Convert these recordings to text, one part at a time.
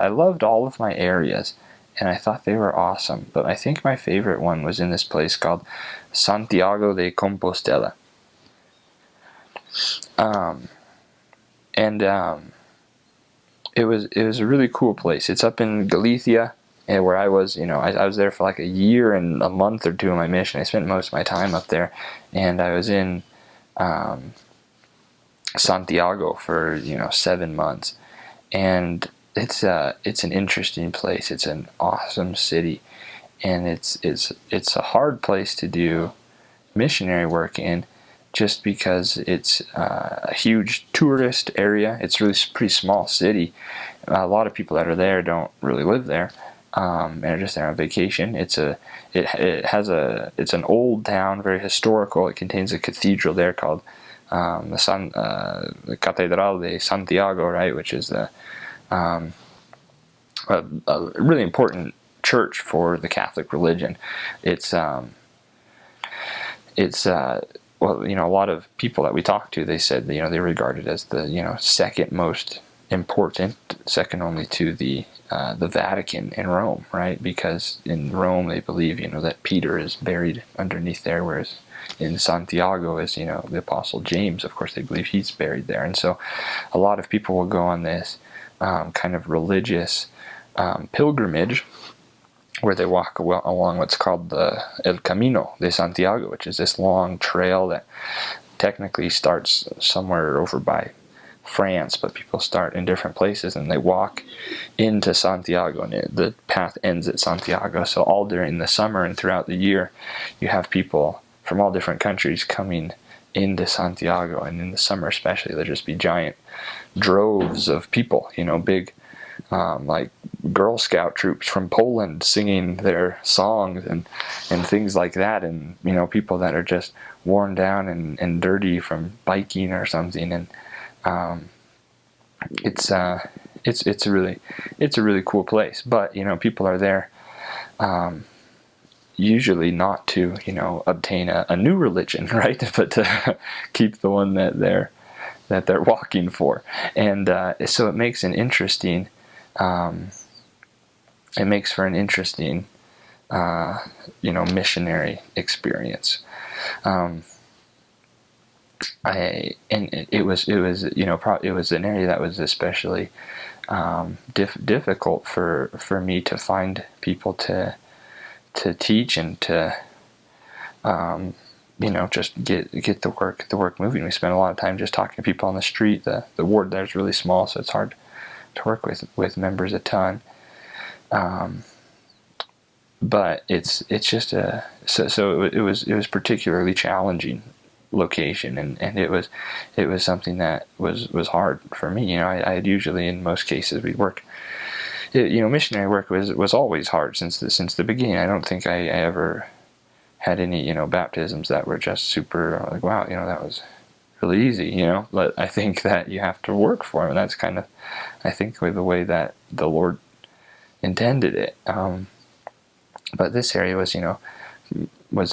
I loved all of my areas, and I thought they were awesome. But I think my favorite one was in this place called Santiago de Compostela. And it was a really cool place. It's up in Galicia, and where I was, I was there for like a year and a month or two of my mission. I spent most of my time up there, and I was in Santiago for 7 months, and it's an interesting place. It's an awesome city, and it's a hard place to do missionary work in, just because it's a huge tourist area. It's really pretty small city. A lot of people that are there don't really live there, and are just there on vacation. It's an old town, very historical. It contains a cathedral there called the Catedral de Santiago, right, which is a really important church for the Catholic religion. It's well, a lot of people that we talked to, they said that, they regard it as the second most important, second only to the Vatican in Rome, right? Because in Rome they believe that Peter is buried underneath there, whereas in Santiago is the Apostle James. Of course, they believe he's buried there, and so a lot of people will go on this kind of religious pilgrimage, where they walk along what's called the El Camino de Santiago, which is this long trail that technically starts somewhere over by France, but people start in different places and they walk into Santiago, and the path ends at Santiago. So all during the summer and throughout the year, you have people from all different countries coming into Santiago, and in the summer especially, there'll just be giant droves of people, big like Girl Scout troops from Poland singing their songs and things like that, and people that are just worn down and dirty from biking or something, and it's a really cool place. But people are there usually not to obtain a new religion, right, but to keep the one that they're walking for, and so it makes an interesting. It makes for an interesting, missionary experience. It was an area that was especially difficult for me to find people to teach and to just get the work moving. We spent a lot of time just talking to people on the street. The ward there is really small, so it's hard to work with members a ton, but it's just so it was particularly challenging location, and it was something that was hard for me. I had usually, in most cases, we'd work. Missionary work was always hard since the beginning. I don't think I ever had any baptisms that were just super like, wow, that was really easy, but I think that you have to work for it, and that's kind of, I think, with the way that the Lord intended it. But this area was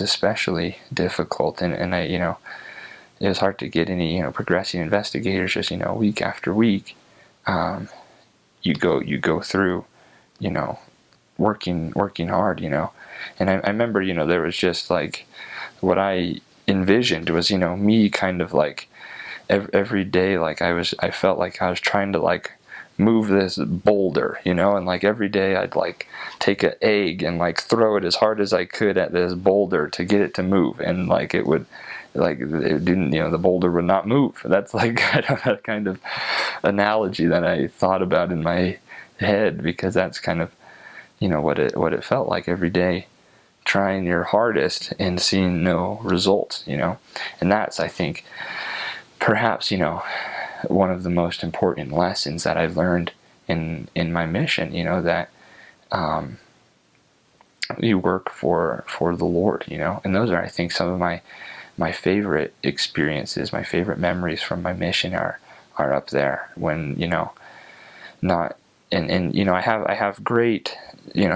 especially difficult, and I, it was hard to get any progressing investigators. Just week after week, you go through, working hard, and I remember there was just like what I envisioned was me kind of like every day, like I felt like I was trying to like move this boulder, and like every day I'd like take an egg and like throw it as hard as I could at this boulder to get it to move, and like it would, like it didn't, the boulder would not move. That's like that kind of analogy that I thought about in my head, because that's kind of what it felt like every day, trying your hardest and seeing no results, and that's, I think, perhaps one of the most important lessons that I've learned in my mission, that you work for the Lord, and those are, I think, some of my favorite experiences, my favorite memories from my mission are up there, when not and I have great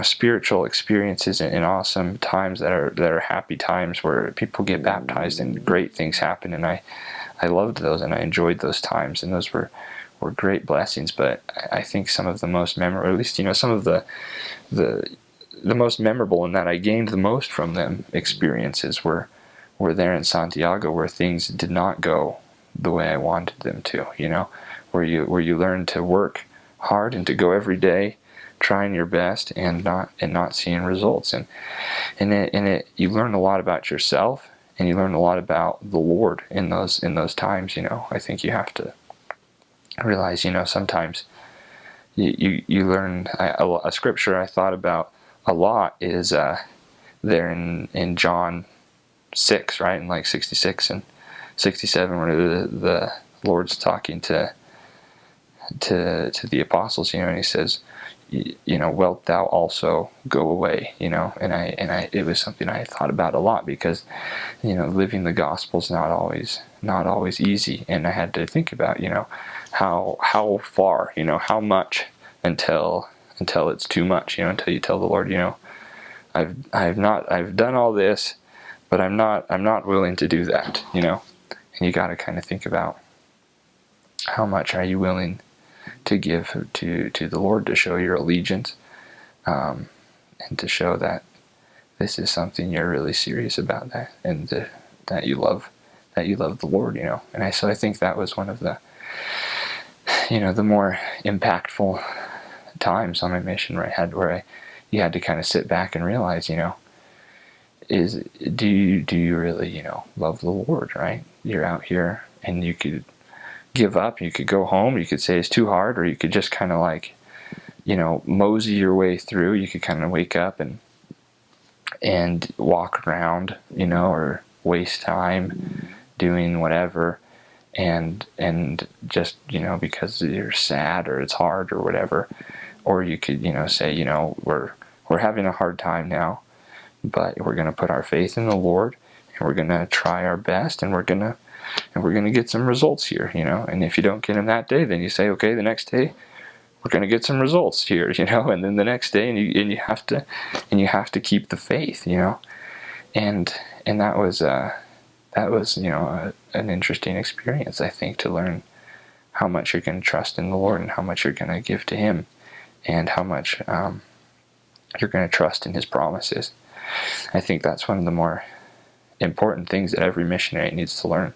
spiritual experiences and awesome times that are happy times where people get baptized and great things happen, and I loved those and I enjoyed those times, and those were were great blessings. But I think some of the most memorable, or at least some of the most memorable, and that I gained the most from them experiences were there in Santiago, where things did not go the way I wanted them to. Where you learn to work hard and to go every day trying your best and not seeing results, and you learn a lot about yourself, and you learn a lot about the Lord in those times. I think you have to realize, sometimes you learn. A scripture I thought about a lot is there in John 6, right, in like 66 and 67, where the Lord's talking to the apostles, and he says, wilt thou also go away, and I it was something I thought about a lot, because living the gospel's not always easy, and I had to think about how far, how much until it's too much, until you tell the Lord, I've done all this, but I'm not willing to do that, and you got to kind of think about how much are you willing to give to the Lord, to show your allegiance, and to show that this is something you're really serious about, that you love the Lord, and so I think that was one of the the more impactful times on my mission, where you had to kind of sit back and realize, do you really love the Lord, right? You're out here, and you could give up, you could go home, you could say it's too hard, or you could just kind of like mosey your way through. You could kind of wake up and walk around, or waste time doing whatever, and just because you're sad or it's hard or whatever. Or you could say, we're having a hard time now, but we're going to put our faith in the Lord, and we're going to try our best, and we're going to get some results here, and if you don't get them that day, then you say, okay, the next day we're going to get some results here, and then the next day, and you have to keep the faith, and that was an interesting experience, I think, to learn how much you're going to trust in the Lord, and how much you're going to give to Him, and how much you're going to trust in His promises. I think that's one of the more important things that every missionary needs to learn,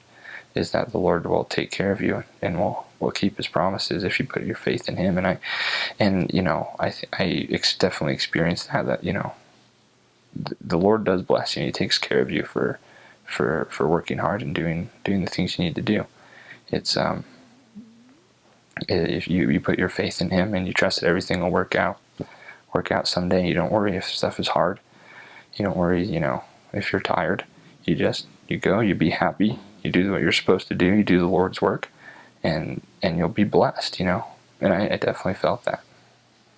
is that the Lord will take care of you and will keep His promises if you put your faith in Him. And I definitely experienced that the Lord does bless you, and He takes care of you for working hard and doing the things you need to do. It's if you put your faith in Him and you trust that everything will work out someday. You don't worry if stuff is hard. You don't worry, if you're tired. You go, you be happy, you do what you're supposed to do, you do the Lord's work, and you'll be blessed, And I definitely felt that.